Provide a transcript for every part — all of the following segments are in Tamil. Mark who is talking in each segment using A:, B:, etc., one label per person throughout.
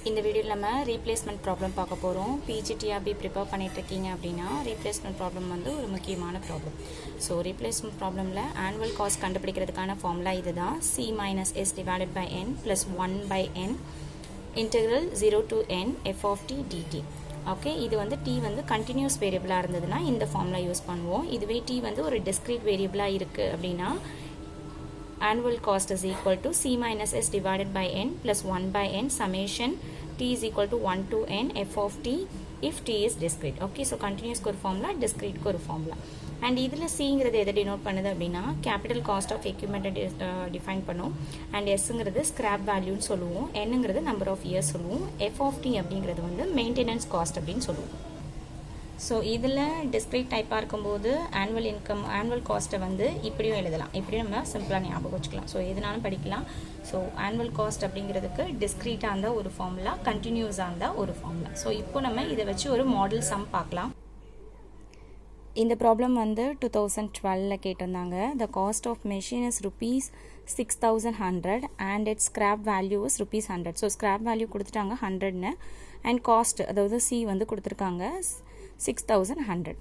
A: இந்த வீடியோவில் நம்ம ரீப்ளேஸ்மெண்ட் ப்ராப்ளம் பார்க்க போகிறோம். பிஜி TRB ப்ரிப்பேர் பண்ணிகிட்ருக்கீங்க அப்படின்னா ரீப்ளேஸ்மெண்ட் ப்ராப்ளம் வந்து ஒரு முக்கியமான ப்ராப்ளம். ஸோ ரீப்ளேஸ்மெண்ட் ப்ராப்ளமில் ஆனுவல் காஸ்ட் கண்டுபிடிக்கிறதுக்கான ஃபார்முலா இது தான். C-S divided by n plus 1 by n integral 0 to n f of t dt. Okay, இது வந்து t வந்து கண்டினியூஸ் வேரியபிளாக இருந்ததுன்னா இந்த ஃபார்முலா யூஸ் பண்ணுவோம். இதுவே t வந்து ஒரு டிஸ்க்ரீட் வேரியபிளாக இருக்குது அப்படின்னா annual cost is equal to C minus S divided by n plus 1 by n summation t is equal to 1 to n f of t if t is discrete. Okay, so continuous core formula, discrete core formula. And இதில் Cங்கிறது எதை denote பண்ணுது அப்படின்னா capital cost of equipment define பண்ணும். And Sங்கிறது scrap value சொல்லுவோம். Nங்கிறது number of years சொல்லுவோம். f of t அப்படிங்கிறது வந்து maintenance cost அப்படின்னு சொல்லுவோம். ஸோ இதில் டிஸ்க்ரீட் டைப்பாக இருக்கும்போது ஆனுவல் காஸ்ட்டை வந்து இப்படியும் எழுதலாம். இப்படியும் நம்ம சிம்பிளாக ஞாபகம் வச்சுக்கலாம். ஸோ எதுனாலும் படிக்கலாம். ஸோ ஆனுவல் காஸ்ட் அப்படிங்கிறதுக்கு டிஸ்க்ரீட்டாக இருந்தால் ஒரு ஃபார்முலா, கண்டினியூஸாக இருந்தால் ஒரு ஃபார்முலா. ஸோ இப்போ நம்ம இதை வச்சு ஒரு மாடல் சம் பார்க்கலாம். இந்த ப்ராப்ளம் வந்து 2012 கேட்டிருந்தாங்க. The cost of machine is ₹6,100 and it's scrap value is ₹100. So scrap value கொடுத்துட்டாங்க 100ன்னு, அண்ட் காஸ்ட் அதாவது சி வந்து கொடுத்துருக்காங்க 6,100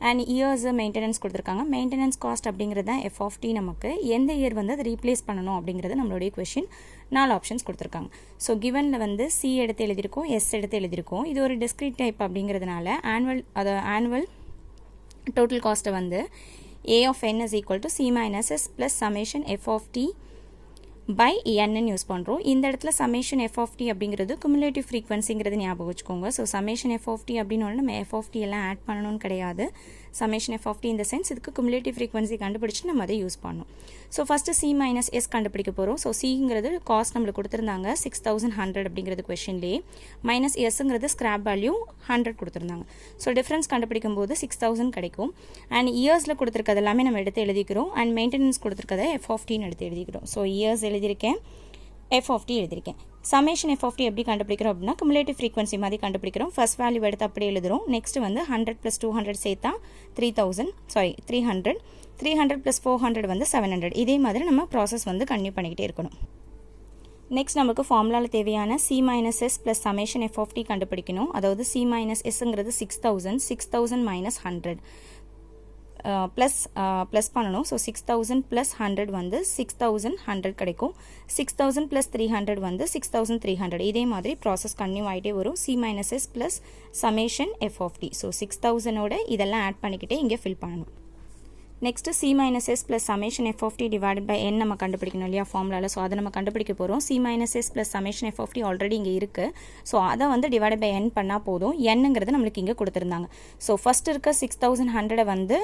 A: அண்ட் இயர்ஸ் மெயின்டெனன்ஸ் கொடுத்துருக்காங்க. மெயின்டெனன்ஸ் காஸ்ட் அப்படிங்கிறது தான் எஃப் ஆஃப் டி. நமக்கு எந்த இயர் வந்து அதை ரீப்ளேஸ் பண்ணணும் அப்படிங்கிறது நம்மளுடைய கொஷின். 4 ஆப்ஷன்ஸ் கொடுத்துருக்காங்க. ஸோ கிவனில் வந்து சி எடுத்து எழுதியிருக்கோம், எஸ் எடுத்து எழுதியிருக்கோம். இது ஒரு டிஸ்க்ரீட் டைப் அப்படிங்கிறதுனால ஆனுவல் டோட்டல் காஸ்ட்டை வந்து A of n is equal to C minus S plus summation F of t by n use பண்ணுறோம். இந்த இடத்துல summation F of t அப்படிங்கிறது cumulative frequencyங்கிறது ஞாபகம் வச்சுக்கோங்க. So summation F of t அப்படின்னு ஒன்று நம்ம F of t எல்லாம் ஆட் பண்ணணும்னு கிடையாது. summation F of t இந்த சென்ஸ் இதுக்கு cumulative frequency கண்டுபிடிச்சு நம்ம அதை யூஸ் பண்ணணும். So first C minus S கண்டுபிடிக்க போகிறோம். ஸோ Cங்கிறது காஸ்ட் நம்மளுக்கு கொடுத்துருந்தாங்க 6,100 அப்படிங்கிறது கொஷின்லேயே, மைனஸ் எஸ்ங்கிறது ஸ்கிராப் வேல்யூ 100 கொடுத்துருந்தாங்க. ஸோ டிஃப்ரென்ஸ் கண்டுபிடிக்கும் போது 6,000 கிடைக்கும். அண்ட் இயர்ஸில் கொடுத்துருக்கிறது எல்லாமே நம்ம எடுத்து எழுதிக்கிறோம். அண்ட் மெயின்டெனன்ஸ் கொடுத்துருக்கதை F of t எடுத்து எழுதிக்கிறோம். ஸோ இயர்ஸ் எழுதியிருக்கேன், F of t எழுதியிருக்கேன். சமேஷன் F of t எப்படி கண்டுபிடிக்கிறோம் அப்படின்னா cumulative frequency மாதிரி கண்டுபிடிக்கிறோம். ஃபர்ஸ்ட் வேல்யூ எடுத்து அப்படியே எழுதுறோம். நெக்ஸ்ட் வந்து 100 + 200 சேர்த்தா 300 300 + 400 வந்து 700. இதே மாதிரி நம்ம ப்ராசஸ் வந்து கன்டினியூ பண்ணிக்கிட்டே இருக்கணும். நெக்ஸ்ட் நமக்கு ஃபார்முலாவில் தேவையான C minus S plus summation F of t கண்டுபிடிக்கணும். அதாவது C minus Sங்கிறது 6,000 minus 100 ப்ளஸ் பண்ணணும். ஸோ 6,000 + 100 வந்து 6,100 கிடைக்கும். 6,000 + 300 வந்து 6,300. இதே மாதிரி ப்ராசஸ் கன்டினியூ ஆகிட்டே வரும். C minus S plus summation F of t. So 6,000ஓட இதெல்லாம் ஆட் பண்ணிக்கிட்டே இங்கே ஃபில் பண்ணணும். Next C minus S plus summation F of t divided by n நம்ம கண்டுபிடிக்கணும் இல்லையா ஃபார்முலாவில். ஸோ அதை நம்ம கண்டுபிடிக்க போகிறோம். C minus S plus summation F of t already இங்கே இருக்குது. ஸோ அதை வந்து டிவைட் பை n பண்ணால் போதும். என்னங்கிறது நம்மளுக்கு இங்கே கொடுத்துருந்தாங்க. ஸோ ஃபஸ்ட் இருக்க 6,100 வந்து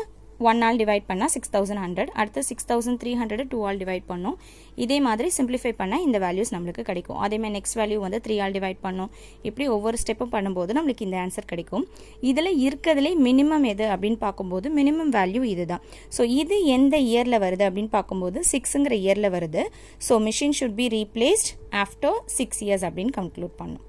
A: 1 ஆல் டிவைட் பண்ணால் 6,100. அடுத்து 6,300 2 ஆல் டிவைட் பண்ணோம். இதே மாதிரி சிம்பிளிஃபை பண்ணால் இந்த வேல்யூஸ் நம்மளுக்கு கிடைக்கும். அதேமாதிரி நெக்ஸ்ட் வேல்யூ வந்து 3 ஆல் டிவைட் பண்ணோம். இப்படி ஒவ்வொரு ஸ்டெப்பும் பண்ணும்போது நம்மளுக்கு இந்த ஆன்சர் கிடைக்கும். இதில் இருக்கிறதுலே மினிமம் எது அப்படின்னு பார்க்கும்போது மினிமம் வேல்யூ இதுதான். ஸோ இது எந்த இயரில் வருது அப்படின்னு பார்க்கும்போது 6ங்கிற இயரில் வருது. So machine should be replaced after 6 years அப்படின்னு கன்க்ளூட் பண்ணும்.